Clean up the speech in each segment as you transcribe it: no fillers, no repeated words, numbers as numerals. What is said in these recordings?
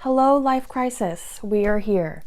Hello, life crisis. We are here.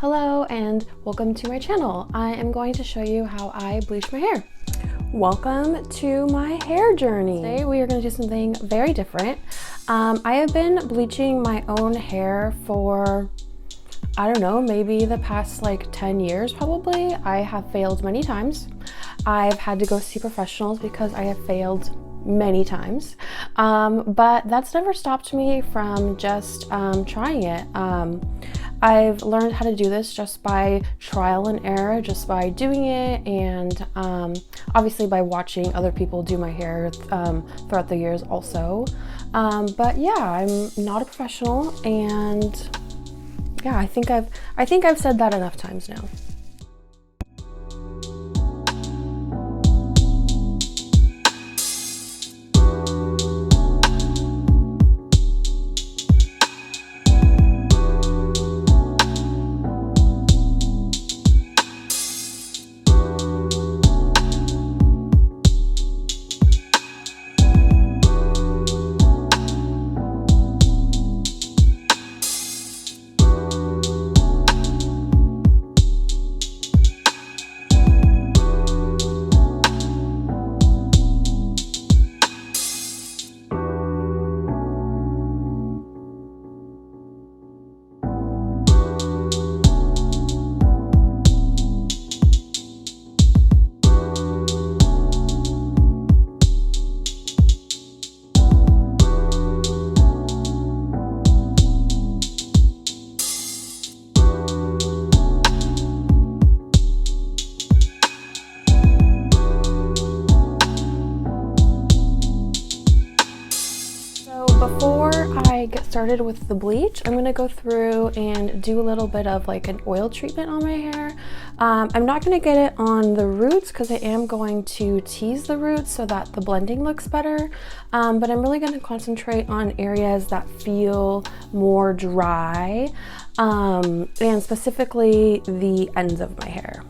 Hello and welcome to my channel. I am going to show you how I bleach my hair. Welcome to my hair journey. Today we are going to do something very different. I have been bleaching my own hair for, I don't know, maybe the past like 10 years probably. I have failed many times. I've had to go see professionals because I have failed many times, but that's never stopped me from just trying it. I've learned how to do this just by trial and error, just by doing it, and obviously by watching other people do my hair throughout the years also. But yeah, I'm not a professional, and yeah, I think I've said that enough times now. Before I get started with the bleach, I'm going to go through and do a little bit of like an oil treatment on my hair. I'm not going to get it on the roots because I am going to tease the roots so that the blending looks better, but I'm really going to concentrate on areas that feel more dry, and specifically the ends of my hair.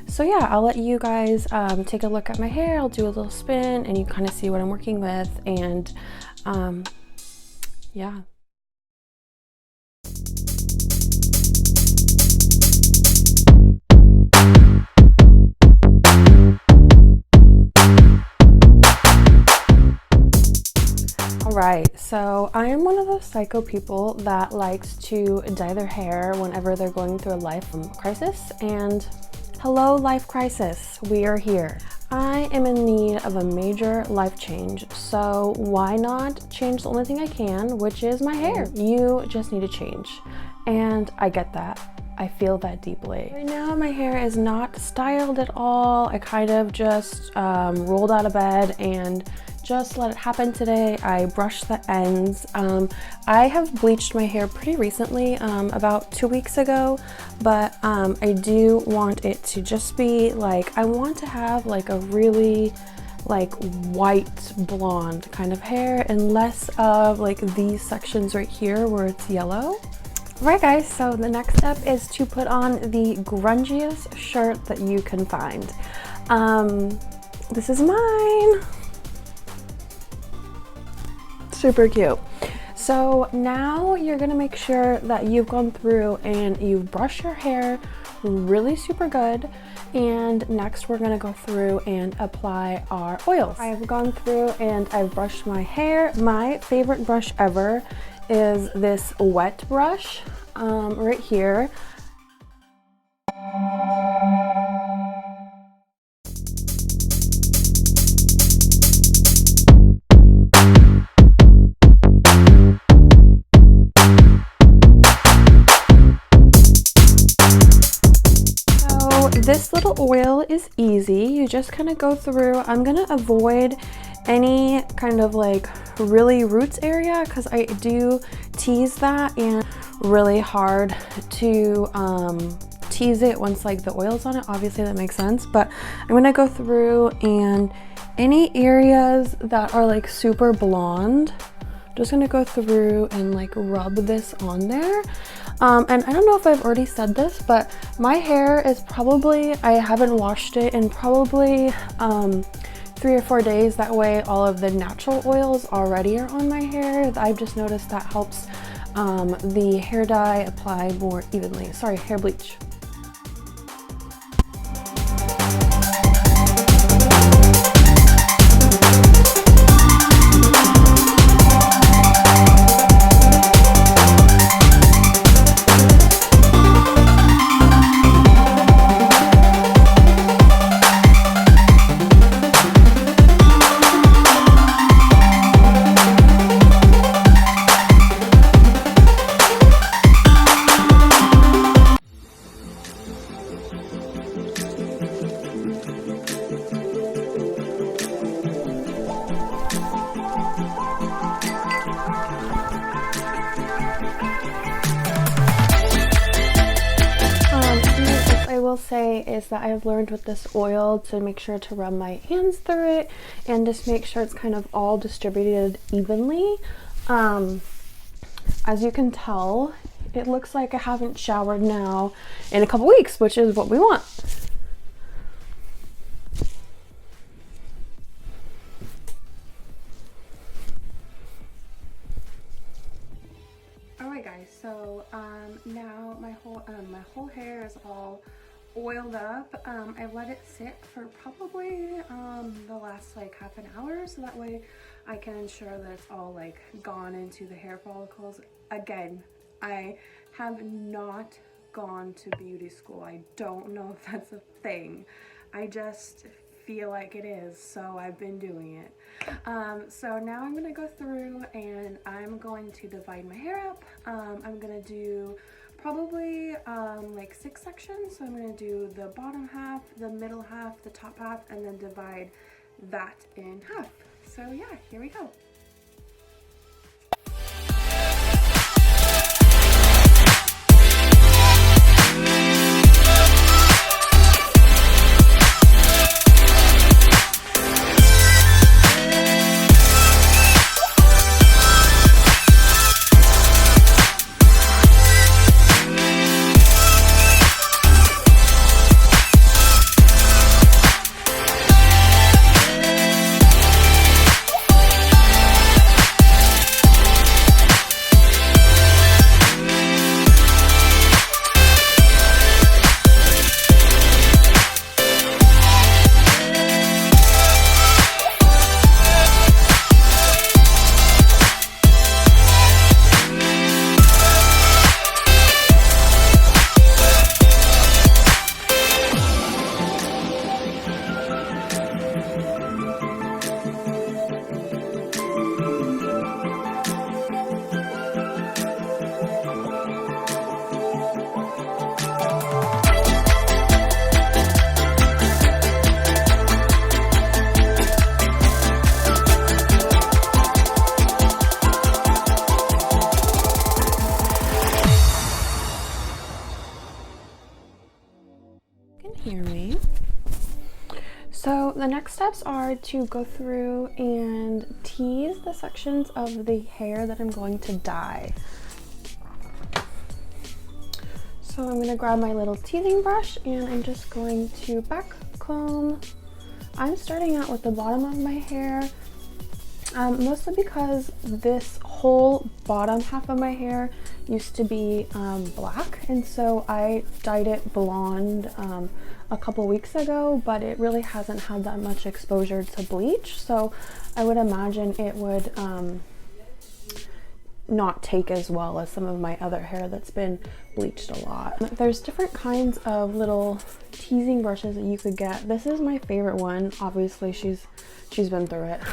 So yeah, I'll let you guys take a look at my hair. I'll do a little spin and you kind of see what I'm working with, and yeah. Alright, so I am one of those psycho people that likes to dye their hair whenever they're going through a life crisis, and hello, life crisis, we are here. I am in need of a major life change, so why not change the only thing I can, which is my hair. You just need a change, and I get that. I feel that deeply. Right now my hair is not styled at all. I kind of just rolled out of bed and just let it happen today. I brushed the ends. I have bleached my hair pretty recently, about 2 weeks ago, but I do want it to just be like, I want to have like a really like white blonde kind of hair and less of like these sections right here where it's yellow. Alright guys, so the next step is to put on the grungiest shirt that you can find. This is mine. Super cute. So now you're gonna make sure that you've gone through and you've brushed your hair really super good, and next we're gonna go through and apply our oils. I've gone through and I've brushed my hair. My favorite brush ever is this wet brush right here. This little oil is is easy. You just kind of go through. I'm gonna avoid any kind of like really roots area because I do tease that, and really hard to tease it once like the oil's on it. Obviously that makes sense, but I'm gonna go through, and any areas that are like super blonde, just gonna go through and like rub this on there. And I don't know if I've already said this, but my hair is probably, I haven't washed it in probably 3 or 4 days. That way all of the natural oils already are on my hair. I've just noticed that helps the hair dye apply more evenly. Sorry, hair bleach. Say is that I've learned with this oil to make sure to rub my hands through it and just make sure it's kind of all distributed evenly. As you can tell, it looks like I haven't showered now in a couple weeks, which is what we want. Alright guys, so now my whole hair is all oiled up. I let it sit for probably the last like half an hour, so that way I can ensure that it's all like gone into the hair follicles. Again, I have not gone to beauty school. I don't know if that's a thing. I just feel like it is, so I've been doing it. So now I'm gonna go through and I'm going to divide my hair up. I'm gonna do probably like 6 sections. So I'm gonna do the bottom half, the middle half, the top half, and then divide that in half. So yeah, here we go. Hear me. So the next steps are to go through and tease the sections of the hair that I'm going to dye. So I'm going to grab my little teasing brush and I'm just going to back comb. I'm starting out with the bottom of my hair, mostly because this whole bottom half of my hair used to be black, and so I dyed it blonde a couple weeks ago, but it really hasn't had that much exposure to bleach, so I would imagine it would not take as well as some of my other hair that's been bleached a lot. There's different kinds of little teasing brushes that you could get. This is my favorite one. Obviously she's been through it.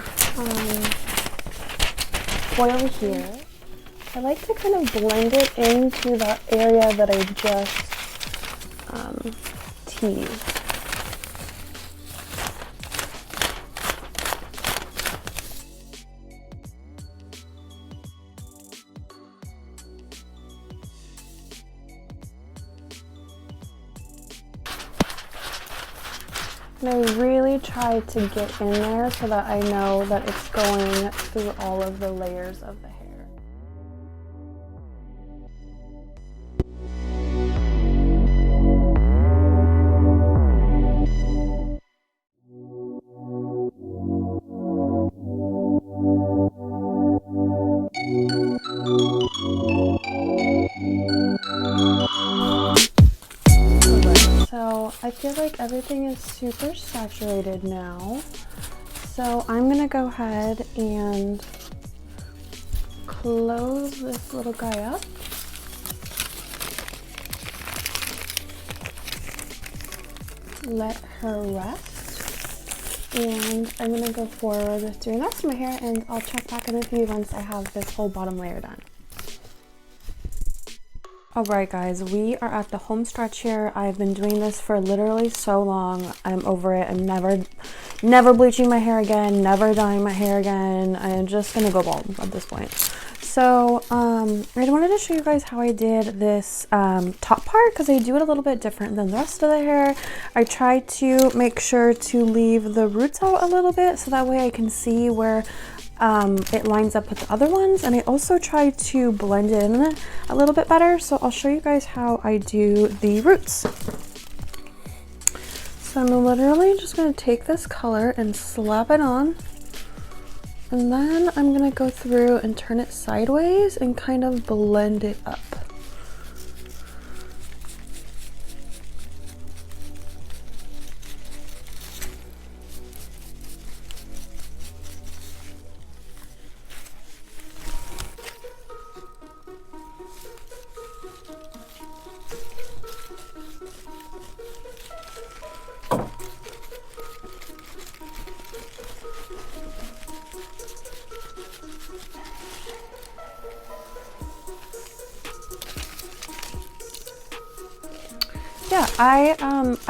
Foil here. I like to kind of blend it into the area that I just teased. And I really try to get in there so that I know that it's going through all of the layers of the hair. So I feel like everything is super saturated now. So I'm gonna go ahead and close this little guy up. Let her rest. And I'm gonna go forward with doing the rest of my hair, and I'll check back in with you once I have this whole bottom layer done. Alright guys, we are at the home stretch here. I've been doing this for literally so long. I'm over it. I'm never bleaching my hair again, never dyeing my hair again. I'm just gonna go bald at this point. So I wanted to show you guys how I did this top part, because I do it a little bit different than the rest of the hair. I try to make sure to leave the roots out a little bit so that way I can see where it lines up with the other ones, and I also try to blend it in a little bit better. So I'll show you guys how I do the roots. So I'm literally just going to take this color and slap it on, and then I'm going to go through and turn it sideways and kind of blend it up. Yeah, I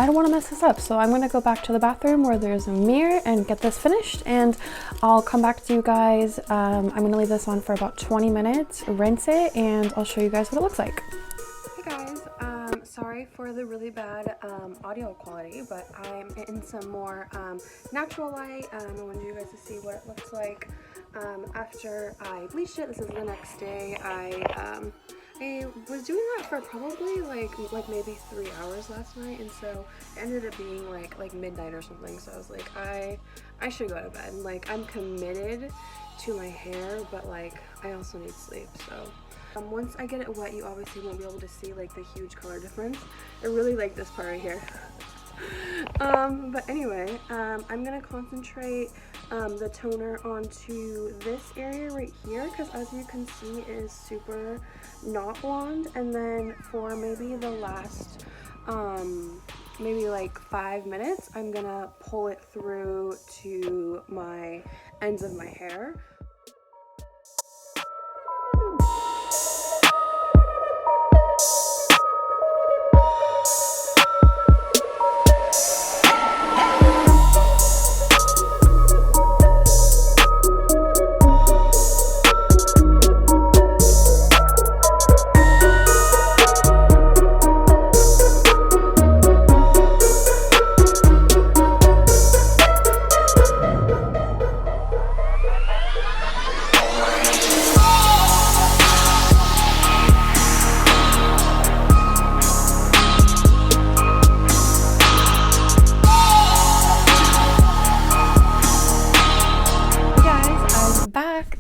don't want to mess this up, so I'm going to go back to the bathroom where there's a mirror and get this finished, and I'll come back to you guys. I'm going to leave this on for about 20 minutes, rinse it, and I'll show you guys what it looks like. Hey guys, sorry for the really bad audio quality, but I'm in some more natural light. I wanted you guys to see what it looks like after I bleached it. This is the next day. I was doing that for probably like maybe 3 hours last night, and so it ended up being like midnight or something. So I was like, I should go to bed. Like, I'm committed to my hair, but like I also need sleep. So once I get it wet, you obviously won't be able to see like the huge color difference. I really like this part right here. But anyway, I'm gonna concentrate the toner onto this area right here, because as you can see it is super not blonde. And then for maybe the last maybe like 5 minutes, I'm gonna pull it through to my ends of my hair.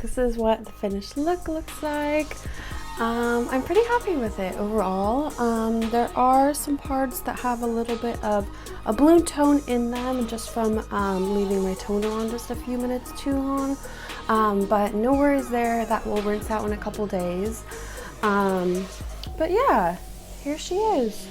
This is what the finished look looks like. I'm pretty happy with it overall. There are some parts that have a little bit of a blue tone in them just from leaving my toner on just a few minutes too long, but no worries there. That will rinse out in a couple days. But yeah, here she is.